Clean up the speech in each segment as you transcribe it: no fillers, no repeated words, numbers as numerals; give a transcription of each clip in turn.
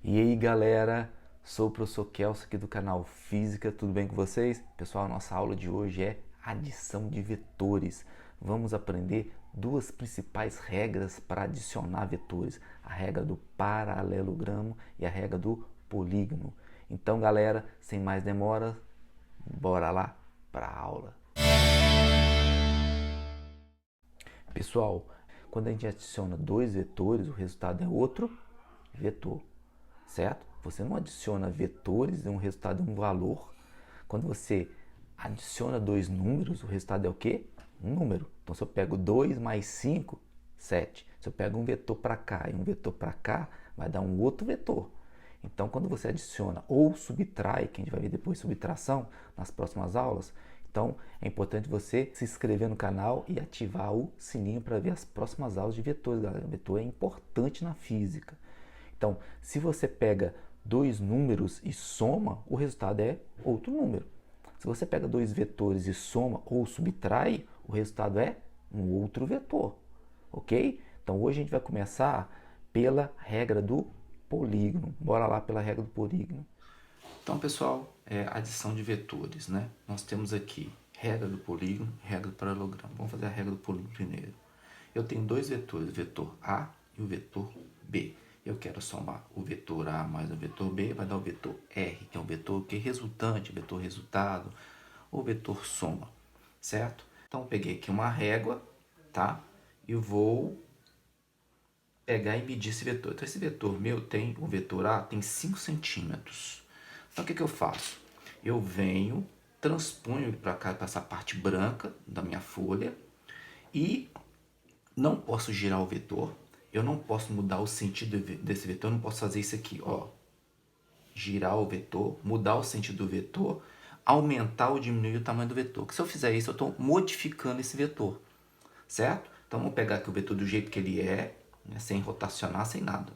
E aí galera, sou o professor Kelso aqui do canal Física, tudo bem com vocês? Pessoal, nossa aula de hoje é adição de vetores. Vamos aprender duas principais regras para adicionar vetores, a regra do paralelogramo e a regra do polígono. Então galera, sem mais demora, bora lá para a aula. Pessoal, quando a gente adiciona dois vetores, o resultado é outro vetor, certo? Você não adiciona vetores e um resultado é um valor. Quando você adiciona dois números, o resultado é o quê? Um número. Então, se eu pego 2 mais 5, 7. Se eu pego um vetor para cá e um vetor para cá, vai dar um outro vetor. Então, quando você adiciona ou subtrai, que a gente vai ver depois subtração nas próximas aulas, então é importante você se inscrever no canal e ativar o sininho para ver as próximas aulas de vetores, galera. O vetor é importante na física. Então, se você pega dois números e soma, o resultado é outro número. Se você pega dois vetores e soma ou subtrai, o resultado é um outro vetor, ok? Então hoje a gente vai começar pela regra do polígono. Bora lá pela regra do polígono. Então, pessoal, adição de vetores, né? Nós temos aqui regra do polígono, regra do paralelogramo. Vamos fazer a regra do polígono primeiro. Eu tenho dois vetores, o vetor A e o vetor B. Eu quero somar o vetor A mais o vetor B, vai dar o vetor R, que é o vetor que resultante, vetor resultado, ou vetor soma, certo? Então, eu peguei aqui uma régua, tá? E vou pegar e medir esse vetor. Então, esse vetor meu tem, o vetor A tem 5 centímetros. Então, o que eu faço? Eu venho, transponho ele para cá, para essa parte branca da minha folha, e não posso girar o vetor, eu não posso mudar o sentido desse vetor, eu não posso fazer isso aqui, ó. Girar o vetor, mudar o sentido do vetor, aumentar ou diminuir o tamanho do vetor. Porque se eu fizer isso, eu estou modificando esse vetor, certo? Então, vamos pegar aqui o vetor do jeito que ele é, né, sem rotacionar, sem nada.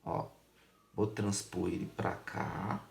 Ó, vou transpor ele para cá,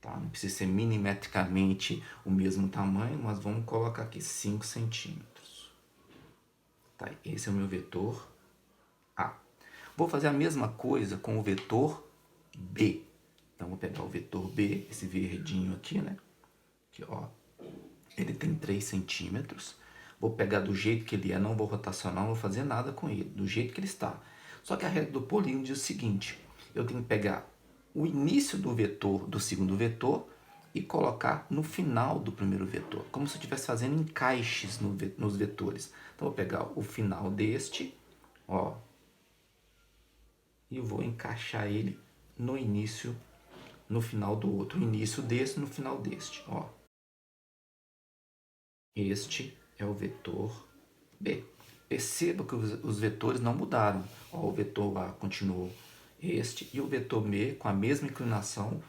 tá? Não precisa ser milimetricamente o mesmo tamanho, mas vamos colocar aqui 5 centímetros. Tá, esse é o meu vetor A. Vou fazer a mesma coisa com o vetor B. Então, vou pegar o vetor B, esse verdinho aqui, né? Aqui, ó. Ele tem 3 centímetros. Vou pegar do jeito que ele é, não vou rotacionar, não vou fazer nada com ele, do jeito que ele está. Só que a regra do polígono diz o seguinte, eu tenho que pegar o início do vetor, do segundo vetor, e colocar no final do primeiro vetor, como se eu estivesse fazendo encaixes nos vetores. Então, vou pegar o final deste, ó, e vou encaixar ele no início, no final do outro. O início desse no final deste, ó. Este é o vetor B. Perceba que os vetores não mudaram. Ó, o vetor A continuou este e o vetor B com a mesma inclinação,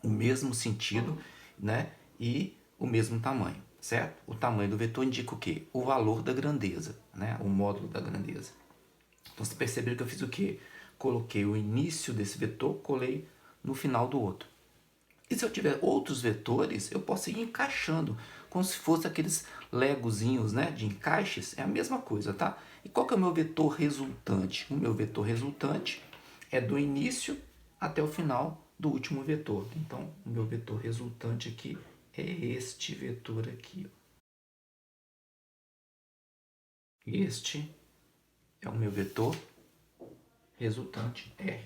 o mesmo sentido, né? E o mesmo tamanho, certo? O tamanho do vetor indica o quê? O valor da grandeza, né? O módulo da grandeza. Então, você percebeu que eu fiz o quê? Coloquei o início desse vetor, colei no final do outro. E se eu tiver outros vetores, eu posso ir encaixando, como se fosse aqueles legozinhos, né, de encaixes, é a mesma coisa, tá? E qual que é o meu vetor resultante? O meu vetor resultante é do início até o final do último vetor. Então, o meu vetor resultante aqui é este vetor aqui. Este é o meu vetor resultante R.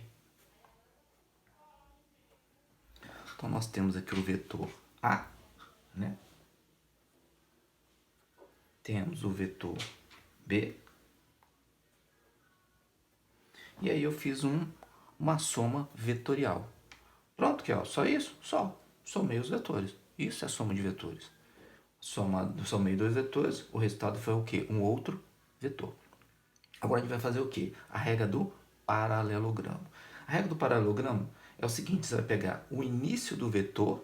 Então, nós temos aqui o vetor A, né? Temos o vetor B. E aí eu fiz uma soma vetorial. Pronto, que ó, só isso? Só. Somei os vetores. Isso é soma de vetores. Somei dois vetores, o resultado foi o quê? Um outro vetor. Agora a gente vai fazer o quê? A regra do paralelogramo. A regra do paralelogramo é o seguinte, você vai pegar o início do vetor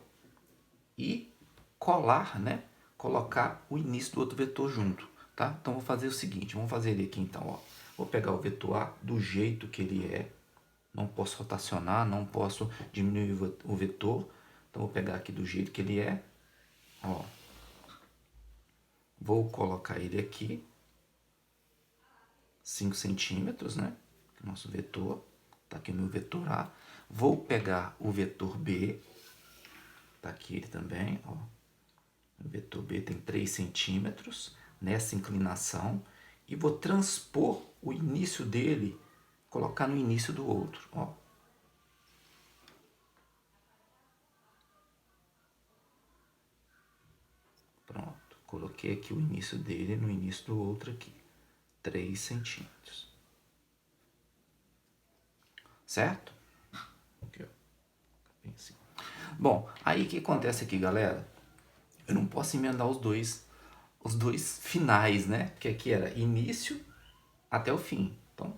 e colar, né? Colocar o início do outro vetor junto, tá? Então, vou fazer o seguinte, vamos fazer ele aqui então, ó. Vou pegar o vetor A do jeito que ele é, não posso rotacionar, não posso diminuir o vetor, então vou pegar aqui do jeito que ele é, ó. Vou colocar ele aqui, 5 centímetros, né? Nosso vetor, tá aqui o meu vetor A. Vou pegar o vetor B, tá aqui ele também, ó. O vetor B tem 3 centímetros nessa inclinação e vou transpor o início dele, colocar no início do outro, ó. Pronto, coloquei aqui o início dele no início do outro aqui, 3 centímetros. Certo? Aqui, ó. Assim. Bom, aí o que acontece aqui, galera? Eu não posso emendar os dois finais, né? Porque aqui era início até o fim. Então,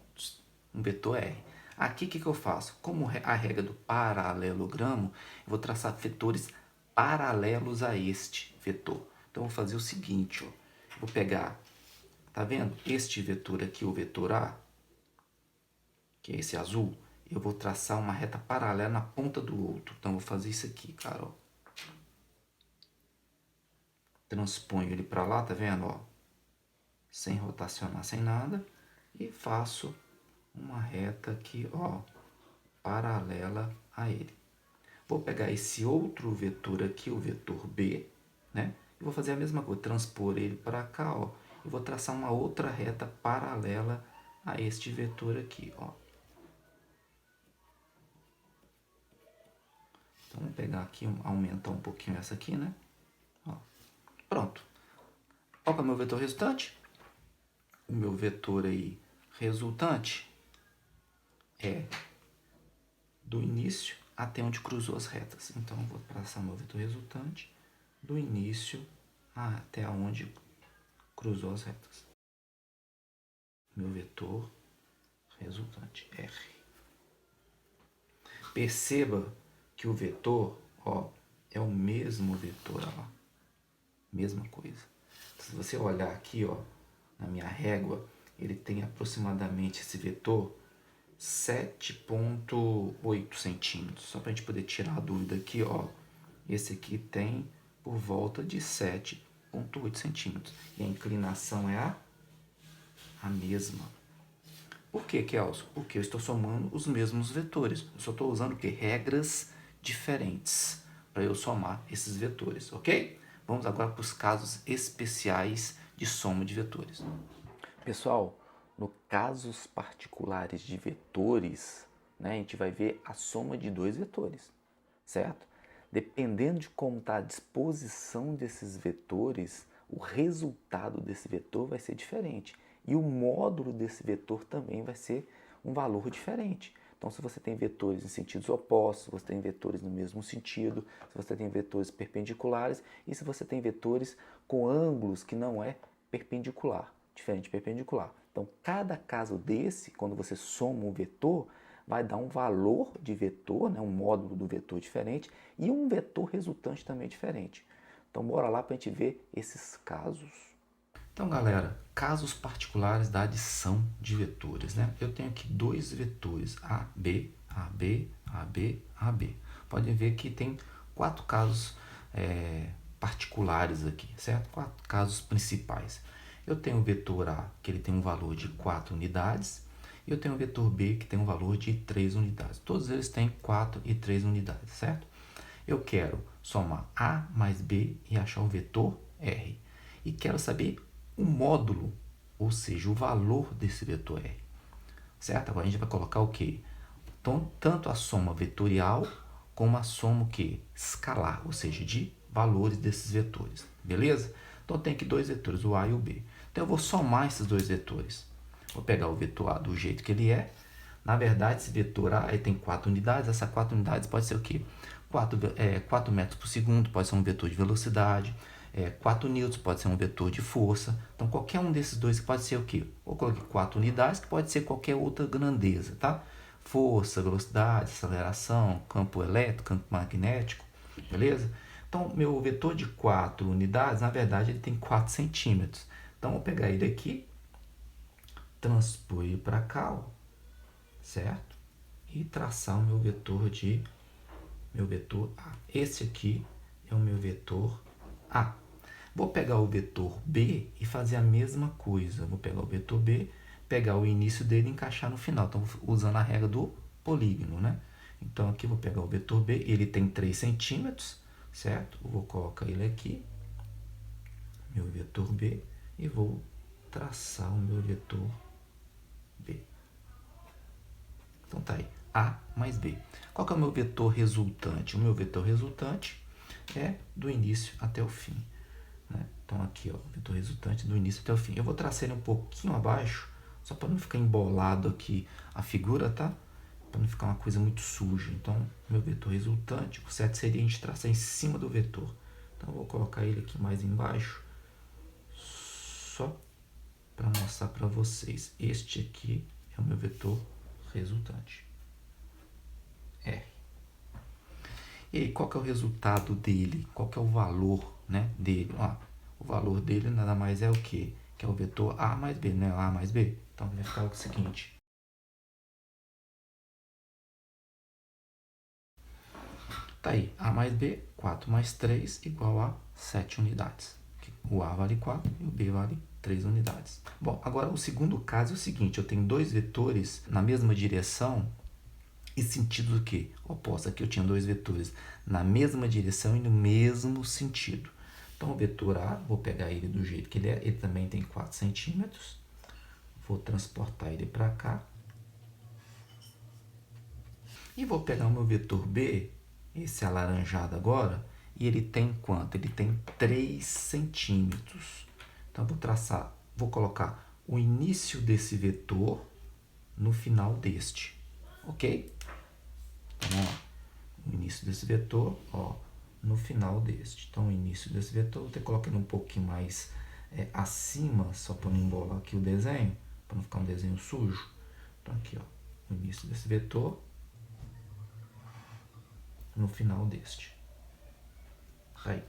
um vetor R. Aqui o que eu faço? Como a regra do paralelogramo, eu vou traçar vetores paralelos a este vetor. Então, eu vou fazer o seguinte, ó. Vou pegar, tá vendo? Este vetor aqui, o vetor A, que é esse azul, eu vou traçar uma reta paralela na ponta do outro. Então, eu vou fazer isso aqui, cara, ó. Transponho ele para lá, tá vendo, ó? Sem rotacionar, sem nada. E faço uma reta aqui, ó, paralela a ele. Vou pegar esse outro vetor aqui, o vetor B, né? E vou fazer a mesma coisa, transpor ele para cá, ó. E vou traçar uma outra reta paralela a este vetor aqui, ó. Então, vamos pegar aqui, aumentar um pouquinho essa aqui, né? Ó. Pronto. Qual que é o meu vetor resultante? O meu vetor aí resultante é do início até onde cruzou as retas. Então, eu vou traçar meu vetor resultante do início até onde cruzou as retas. Meu vetor resultante, R. Perceba que o vetor, ó, é o mesmo vetor, ó. Mesma coisa. Se você olhar aqui, ó, na minha régua, ele tem aproximadamente esse vetor 7,8 centímetros. Só para a gente poder tirar a dúvida aqui, ó. Esse aqui tem por volta de 7,8 centímetros. E a inclinação é a mesma. Por que, Kelson? Porque eu estou somando os mesmos vetores. Eu só estou usando o quê? Regras diferentes para eu somar esses vetores, ok? Vamos agora para os casos especiais de soma de vetores. Pessoal, no casos particulares de vetores, né, a gente vai ver a soma de dois vetores, certo? Dependendo de como está a disposição desses vetores, o resultado desse vetor vai ser diferente. E o módulo desse vetor também vai ser um valor diferente. Então, se você tem vetores em sentidos opostos, se você tem vetores no mesmo sentido, se você tem vetores perpendiculares e se você tem vetores com ângulos que não é perpendicular, diferente de perpendicular. Então, cada caso desse, quando você soma um vetor, vai dar um valor de vetor, né, um módulo do vetor diferente e um vetor resultante também diferente. Então, bora lá para a gente ver esses casos. Então, galera, casos particulares da adição de vetores, né? Eu tenho aqui dois vetores, A, B, A, B, A, B, A, B. Podem ver que tem 4 casos particulares aqui, certo? 4 casos principais. Eu tenho o vetor A, que ele tem um valor de 4 unidades, e eu tenho o vetor B, que tem um valor de 3 unidades. Todos eles têm 4 e 3 unidades, certo? Eu quero somar A mais B e achar o vetor R. E quero saber o módulo, ou seja, o valor desse vetor R. Certo? Agora a gente vai colocar o quê? Então, tanto a soma vetorial como a soma o quê? Escalar, ou seja, de valores desses vetores. Beleza? Então, eu tenho aqui dois vetores, o A e o B. Então, eu vou somar esses dois vetores. Vou pegar o vetor A do jeito que ele é. Na verdade, esse vetor A ele tem 4 unidades. Essas 4 unidades pode ser o quê? 4 metros por segundo, pode ser um vetor de velocidade. 4 newtons pode ser um vetor de força. Então, qualquer um desses dois pode ser o quê? Eu coloquei 4 unidades, que pode ser qualquer outra grandeza, tá? Força, velocidade, aceleração, campo elétrico, campo magnético, beleza? Então, meu vetor de 4 unidades, na verdade, ele tem 4 centímetros. Então, eu vou pegar ele aqui, transpor ele para cá, ó, certo? E traçar o meu vetor A. Esse aqui é o meu vetor A. Vou pegar o vetor B e fazer a mesma coisa. Vou pegar o vetor B, pegar o início dele e encaixar no final. Então, usando a regra do polígono, né? Então, aqui eu vou pegar o vetor B, ele tem 3 centímetros, certo? Eu vou colocar ele aqui, meu vetor B, e vou traçar o meu vetor B. Então, tá aí, A mais B. Qual que é o meu vetor resultante? O meu vetor resultante é do início até o fim, né? Então, aqui, ó, o vetor resultante do início até o fim. Eu vou traçar ele um pouquinho abaixo, só para não ficar embolado aqui a figura, tá? Para não ficar uma coisa muito suja. Então, meu vetor resultante, o certo seria a gente traçar em cima do vetor. Então, eu vou colocar ele aqui mais embaixo, só para mostrar para vocês. Este aqui é o meu vetor resultante. R. E aí, qual que é o resultado dele? Qual que é o valor, né, dele? Ó, o valor dele nada mais é o quê? Que é o vetor A mais B, né? A mais B. Então, vai ficar o seguinte. Tá aí, A mais B, 4 mais 3, igual a 7 unidades. O A vale 4 e o B vale 3 unidades. Bom, agora o segundo caso é o seguinte, eu tenho dois vetores na mesma direção e sentido do quê? Oposto. Aqui eu tinha dois vetores na mesma direção e no mesmo sentido. Então, o vetor A, vou pegar ele do jeito que ele é, ele também tem 4 centímetros. Vou transportar ele para cá. E vou pegar o meu vetor B, esse alaranjado agora, e ele tem quanto? Ele tem 3 centímetros. Então, vou traçar, vou colocar o início desse vetor no final deste. Ok? Então, vamos lá. O início desse vetor, ó, no final deste. Então, o início desse vetor, vou ter que colocar ele um pouquinho mais acima, só para não embolar aqui o desenho, para não ficar um desenho sujo. Então, aqui, ó, o início desse vetor no final deste. Aí.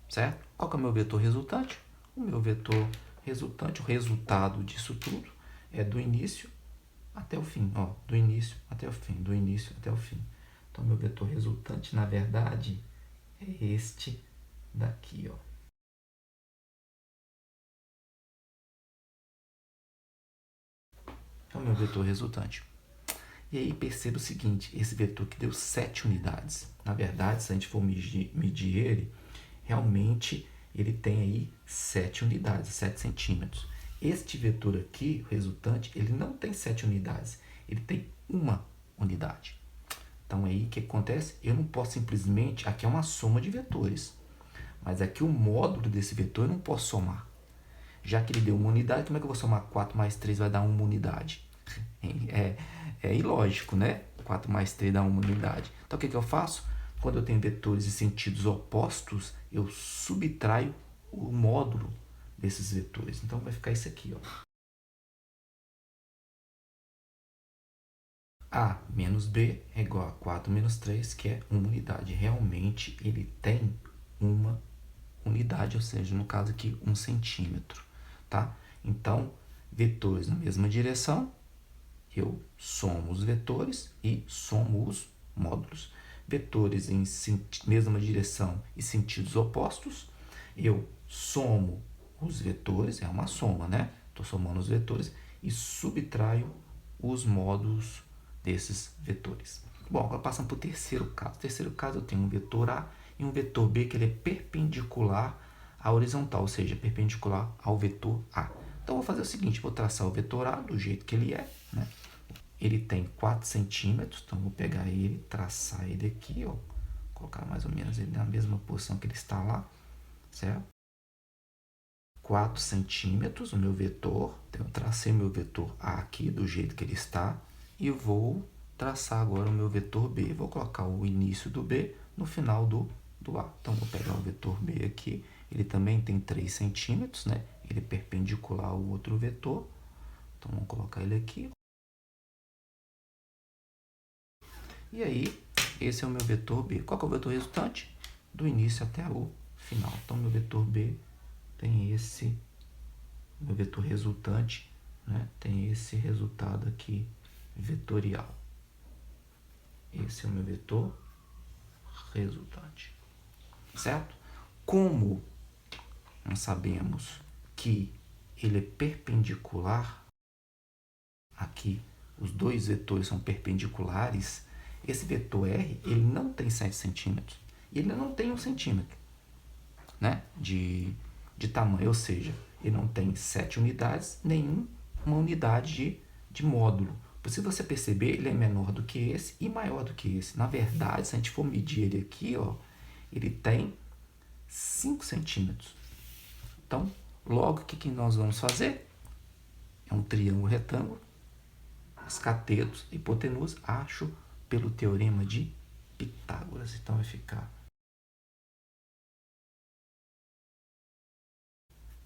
Certo? Qual que é o meu vetor resultante? O meu vetor resultante, o resultado disso tudo, é do início até o fim. Ó, do início até o fim, do início até o fim. Então, meu vetor resultante, na verdade, é este daqui, ó. É o meu vetor resultante. E aí, perceba o seguinte, esse vetor que deu 7 unidades. Na verdade, se a gente for medir ele, realmente ele tem aí 7 unidades, 7 centímetros. Este vetor aqui, o resultante, ele não tem 7 unidades, ele tem 1 unidade. Então, aí o que acontece? Eu não posso simplesmente, aqui é uma soma de vetores, mas aqui o módulo desse vetor eu não posso somar. Já que ele deu 1 unidade, como é que eu vou somar 4 mais 3 vai dar 1 unidade? É ilógico, né? 4 mais 3 dá 1 unidade. Então, o que eu faço? Quando eu tenho vetores em sentidos opostos, eu subtraio o módulo desses vetores. Então, vai ficar isso aqui, ó. A menos B é igual a 4 menos 3, que é 1 unidade. Realmente, ele tem 1 unidade, ou seja, no caso aqui, 1 centímetro. Tá? Então, vetores na mesma direção, eu somo os vetores e somo os módulos. Vetores em mesma direção e sentidos opostos, eu somo os vetores, é uma soma, né? Estou somando os vetores e subtraio os módulos desses vetores. Bom, agora passando para o terceiro caso. No terceiro caso, eu tenho um vetor A e um vetor B que ele é perpendicular à horizontal, ou seja, perpendicular ao vetor A. Então, eu vou fazer o seguinte, vou traçar o vetor A do jeito que ele é, né? Ele tem 4 centímetros, então vou pegar ele, traçar ele aqui, ó, colocar mais ou menos ele na mesma posição que ele está lá, certo? 4 centímetros, o meu vetor, então eu tracei meu vetor A aqui do jeito que ele está e vou traçar agora o meu vetor B. Vou colocar o início do B no final do A. Então, vou pegar o vetor B aqui, ele também tem 3 centímetros, né? Ele é perpendicular ao outro vetor, então vamos colocar ele aqui. E aí, esse é o meu vetor B. Qual que é o vetor resultante? Do início até o final. Então, meu vetor B tem esse, meu vetor resultante, né? Tem esse resultado aqui vetorial. Esse é o meu vetor resultante. Certo? Como nós sabemos que ele é perpendicular aqui, os dois vetores são perpendiculares, esse vetor R ele não tem 7 centímetros e ele não tem 1 centímetro, né, de tamanho, ou seja, ele não tem 7 unidades, nem uma unidade de módulo. Se você perceber, ele é menor do que esse e maior do que esse. Na verdade, se a gente for medir ele aqui, ó, ele tem 5 centímetros. Então, logo, o que nós vamos fazer? É um triângulo retângulo, os catetos, hipotenusa, acho pelo teorema de Pitágoras. Então, vai ficar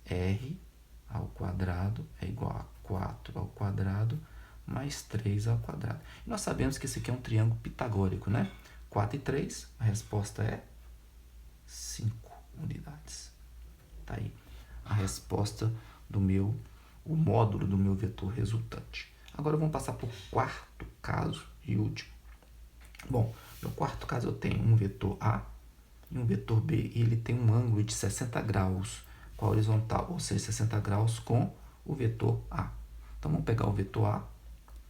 R ao quadrado é igual a 4 ao quadrado mais 3 ao quadrado. E nós sabemos que esse aqui é um triângulo pitagórico, né? 4 e 3, a resposta é 5 unidades. Tá aí a resposta do o módulo do meu vetor resultante. Agora vamos passar para o quarto caso e último. Bom, no quarto caso eu tenho um vetor A e um vetor B e ele tem um ângulo de 60 graus com a horizontal, ou seja, 60 graus com o vetor A. Então vamos pegar o vetor A,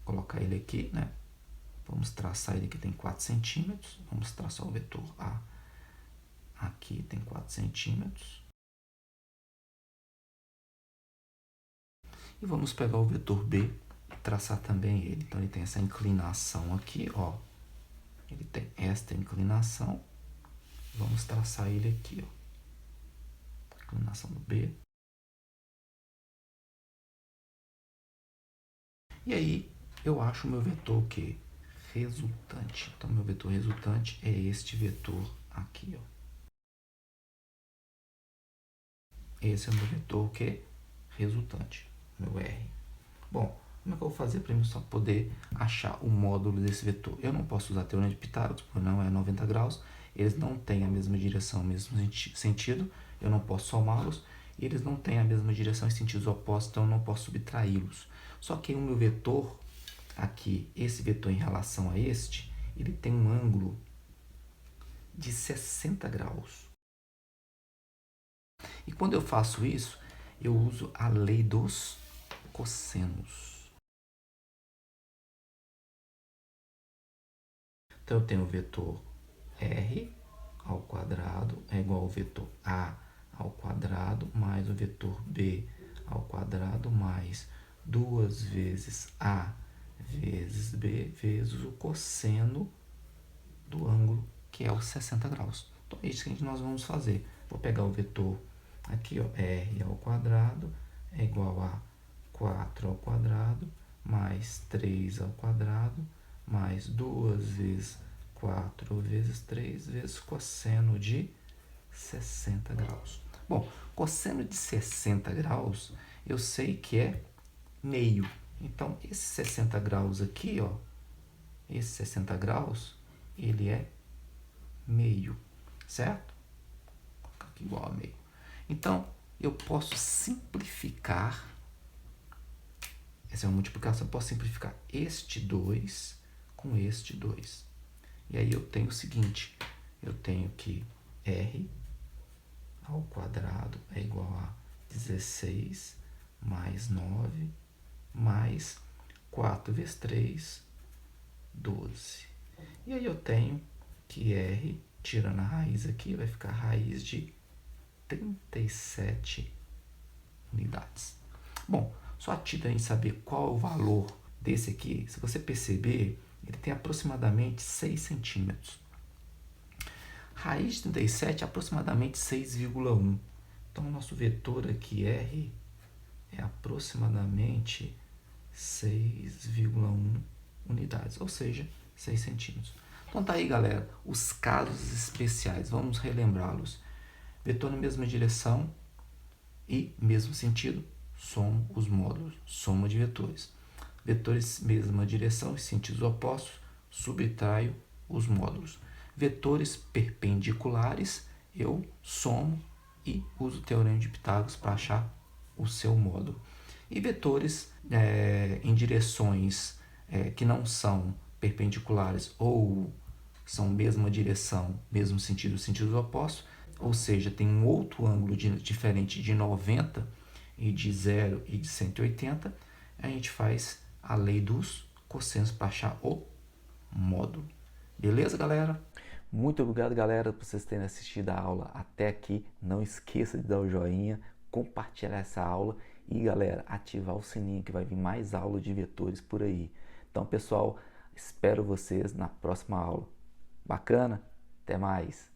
colocar ele aqui, né? Vamos traçar ele que tem 4 centímetros. Vamos traçar o vetor A. Aqui tem 4 centímetros. E vamos pegar o vetor B e traçar também ele. Então ele tem essa inclinação aqui, ó. Ele tem esta inclinação. Vamos traçar ele aqui, ó. Inclinação do B. E aí eu acho o meu vetor o quê? Resultante. Então meu vetor resultante é este vetor aqui, ó. Esse é o meu vetor o quê? Resultante, meu R. Bom, como é que eu vou fazer para eu só poder achar o módulo desse vetor? Eu não posso usar a teorema de Pitágoras, porque não é 90 graus. Eles não têm a mesma direção, o mesmo sentido. Eu não posso somá-los. E eles não têm a mesma direção em sentidos opostos, então eu não posso subtraí-los. Só que o meu vetor aqui, esse vetor em relação a este, ele tem um ângulo de 60 graus. E quando eu faço isso, eu uso a lei dos cossenos. Então, eu tenho o vetor R ao quadrado é igual ao vetor A ao quadrado mais o vetor B ao quadrado mais 2 vezes A vezes B vezes o cosseno do ângulo, que é os 60 graus. Então, é isso que nós vamos fazer. Vou pegar o vetor aqui, ó, R ao quadrado é igual a 4 ao quadrado mais 3 ao quadrado mais 2 vezes 4 vezes 3 vezes cosseno de 60 graus. Bom, cosseno de 60 graus eu sei que é meio. Então, esse 60 graus aqui, ó, esse 60 graus, ele é meio, certo? Vou colocar aqui igual a meio. Então, eu posso simplificar, essa é uma multiplicação, eu posso simplificar este 2 com este 2. E aí eu tenho o seguinte, eu tenho que R ao quadrado é igual a 16 mais 9 mais 4 vezes 3, 12. E aí eu tenho que R, tirando a raiz aqui, vai ficar raiz de 37 unidades. Bom, só a título de saber qual é o valor desse aqui, se você perceber, ele tem aproximadamente 6 centímetros. Raiz de 37 é aproximadamente 6,1. Então, o nosso vetor aqui, R, é aproximadamente 6,1 unidades, ou seja, 6 centímetros. Então, tá aí, galera, os casos especiais. Vamos relembrá-los. Vetor na mesma direção e mesmo sentido, somo os módulos, soma de vetores. Vetores mesma direção e sentidos opostos, subtraio os módulos. Vetores perpendiculares, eu somo e uso o teorema de Pitágoras para achar o seu módulo. E vetores em direções que não são perpendiculares ou são mesma direção, mesmo sentido, sentidos opostos, ou seja, tem um outro ângulo diferente de 90 e de 0 e de 180, a gente faz a lei dos cossenso para achar o módulo. Beleza, galera? Muito obrigado, galera, por vocês terem assistido a aula até aqui. Não esqueça de dar o joinha, compartilhar essa aula e, galera, ativar o sininho que vai vir mais aula de vetores por aí. Então, pessoal, espero vocês na próxima aula. Bacana? Até mais!